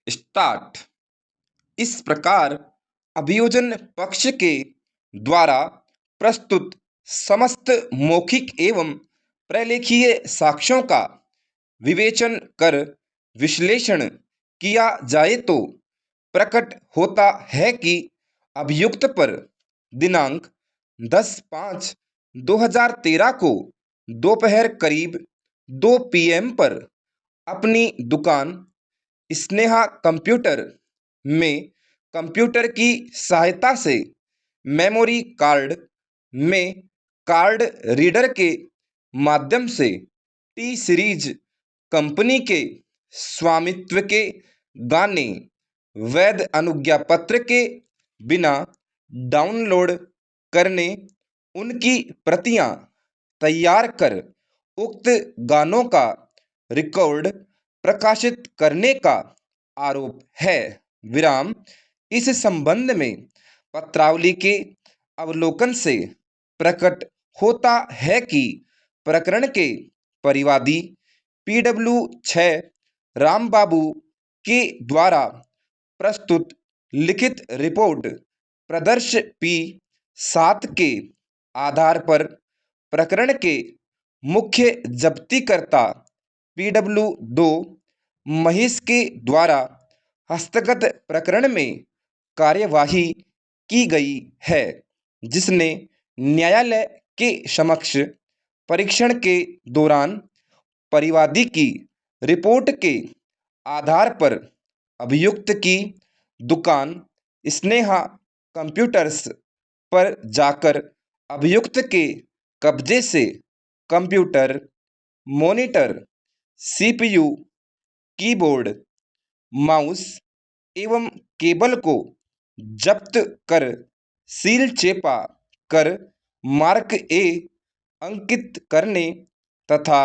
Start. इस प्रकार अभियोजन पक्ष के द्वारा प्रस्तुत समस्त मौखिक एवं प्रलेखीय साक्ष्यों का विवेचन कर विश्लेषण किया जाए तो प्रकट होता है कि अभियुक्त पर दिनांक 10/5/2013 को दोपहर करीब 2 PM पर अपनी दुकान स्नेहा कंप्यूटर में कंप्यूटर की सहायता से मेमोरी कार्ड में कार्ड रीडर के माध्यम से टी सीरीज कंपनी के स्वामित्व के गाने वैध अनुज्ञा पत्र के बिना डाउनलोड करने उनकी प्रतियां तैयार कर उक्त गानों का रिकॉर्ड प्रकाशित करने का आरोप है। विराम। इस संबंध में पत्रावली के अवलोकन से प्रकट होता है कि प्रकरण के परिवादी PW 6 रामबाबू के द्वारा प्रस्तुत लिखित रिपोर्ट प्रदर्श P7 के आधार पर प्रकरण के मुख्य जब्तीकर्ता PW 2 महेश के द्वारा हस्तगत प्रकरण में कार्यवाही की गई है, जिसने न्यायालय के समक्ष परीक्षण के दौरान परिवादी की रिपोर्ट के आधार पर अभियुक्त की दुकान स्नेहा कंप्यूटर्स पर जाकर अभियुक्त के कब्जे से computer, monitor, CPU, keyboard, mouse एवं केबल को जब्त कर सील चेपा कर मार्क ए अंकित करने तथा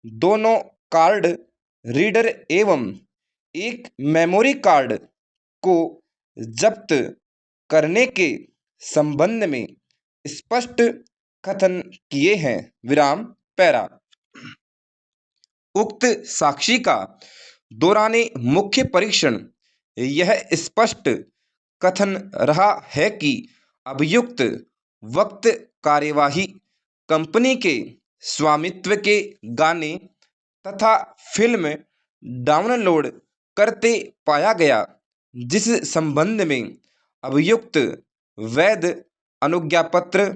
दोनों कार्ड रीडर एवं एक मेमोरी कार्ड को जब्त करने के संबंध में स्पष्ट कथन किए हैं। विराम। पैरा। उक्त साक्षी का दौराने मुख्य परीक्षण यह स्पष्ट कथन रहा है कि अभियुक्त वक्त कार्यवाही कंपनी के स्वामित्व के गाने तथा फिल्म डाउनलोड करते पाया गया, जिस संबंध में अभियुक्त वैध अनुज्ञापत्र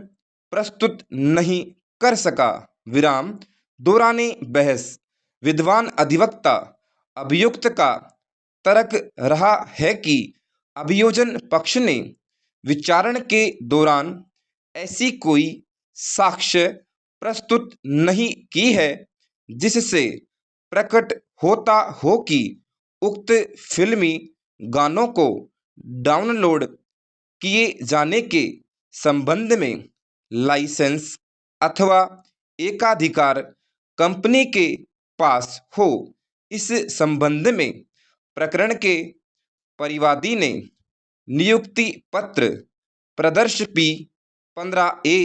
प्रस्तुत नहीं कर सका। विराम। दौराने बहस विद्वान अधिवक्ता अभियुक्त का तर्क रहा है कि अभियोजन पक्ष ने विचारण के दौरान ऐसी कोई साक्ष्य प्रस्तुत नहीं की है जिससे प्रकट होता हो कि उक्त फिल्मी गानों को डाउनलोड किए जाने के संबंध में लाइसेंस अथवा एकाधिकार कंपनी के पास हो। इस संबंध में प्रकरण के परिवादी ने नियुक्ति पत्र प्रदर्श P15A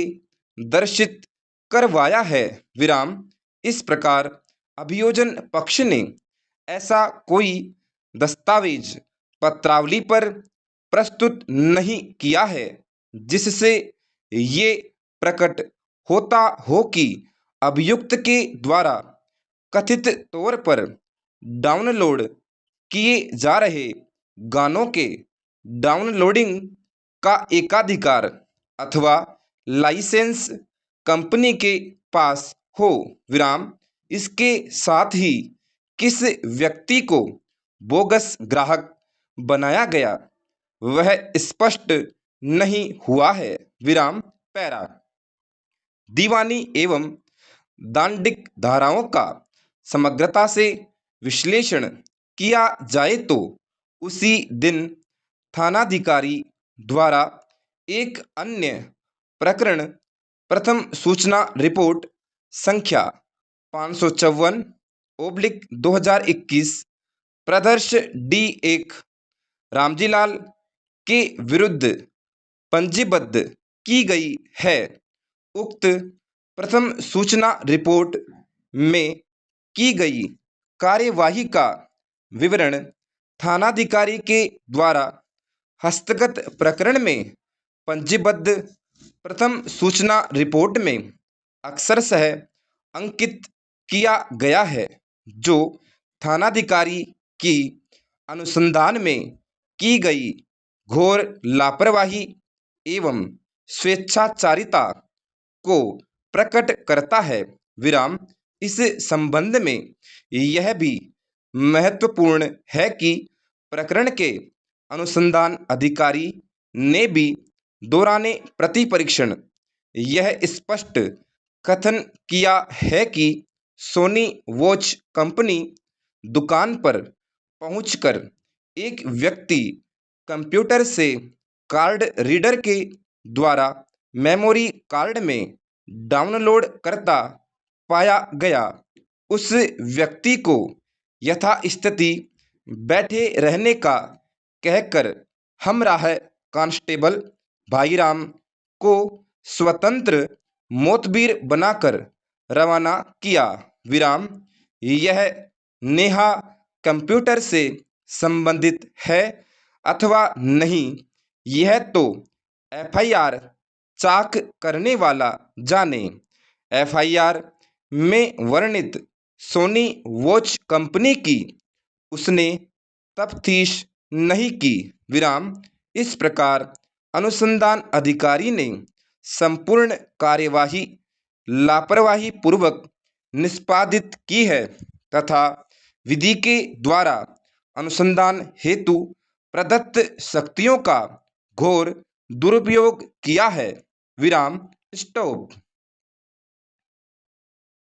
दर्शित करवाया है। विराम। इस प्रकार अभियोजन पक्ष ने ऐसा कोई दस्तावेज पत्रावली पर प्रस्तुत नहीं किया है जिससे ये प्रकट होता हो कि अभियुक्त के द्वारा कथित तौर पर डाउनलोड किए जा रहे गानों के डाउनलोडिंग का एकाधिकार अथवा लाइसेंस कंपनी के पास हो। विराम। इसके साथ ही किस व्यक्ति को बोगस ग्राहक बनाया गया वह स्पष्ट नहीं हुआ है। विराम। पैरा। दीवानी एवं दांडिक धाराओं का समग्रता से विश्लेषण किया जाए तो उसी दिन थानाधिकारी द्वारा एक अन्य प्रकरण प्रथम सूचना रिपोर्ट संख्या 554/2021 प्रदर्श D1 रामजीलाल के विरुद्ध पंजीबद्ध की गई है। उक्त प्रथम सूचना रिपोर्ट में की गई कार्यवाही का विवरण थानाधिकारी के द्वारा हस्तगत प्रकरण में पंजीबद्ध प्रथम सूचना रिपोर्ट में अक्षरशः अंकित किया गया है, जो थानाधिकारी की अनुसंधान में की गई घोर लापरवाही एवं स्वेच्छाचारिता को प्रकट करता है। विराम। इस संबंध में यह भी महत्वपूर्ण है कि प्रकरण के अनुसंधान अधिकारी ने भी दौराने प्रति परीक्षण यह स्पष्ट कथन किया है कि सोनी वॉच कंपनी दुकान पर पहुंचकर एक व्यक्ति कंप्यूटर से कार्ड रीडर के द्वारा मेमोरी कार्ड में डाउनलोड करता पाया गया। उस व्यक्ति को यथास्थिति बैठे रहने का कहकर हमराह कांस्टेबल भाईराम को स्वतंत्र मोतबीर बनाकर रवाना किया। विराम। यह नेहा कंप्यूटर से संबंधित है अथवा नहीं, यह तो एफआईआर चाक करने वाला जाने। एफआईआर में वर्णित सोनी वॉच कंपनी की उसने तफ्तीश नहीं की। विराम। इस प्रकार अनुसंधान अधिकारी ने संपूर्ण कार्यवाही लापरवाही पूर्वक निष्पादित की है तथा विधि के द्वारा अनुसंधान हेतु प्रदत्त शक्तियों का घोर दुरुपयोग किया है। विराम। स्टॉप।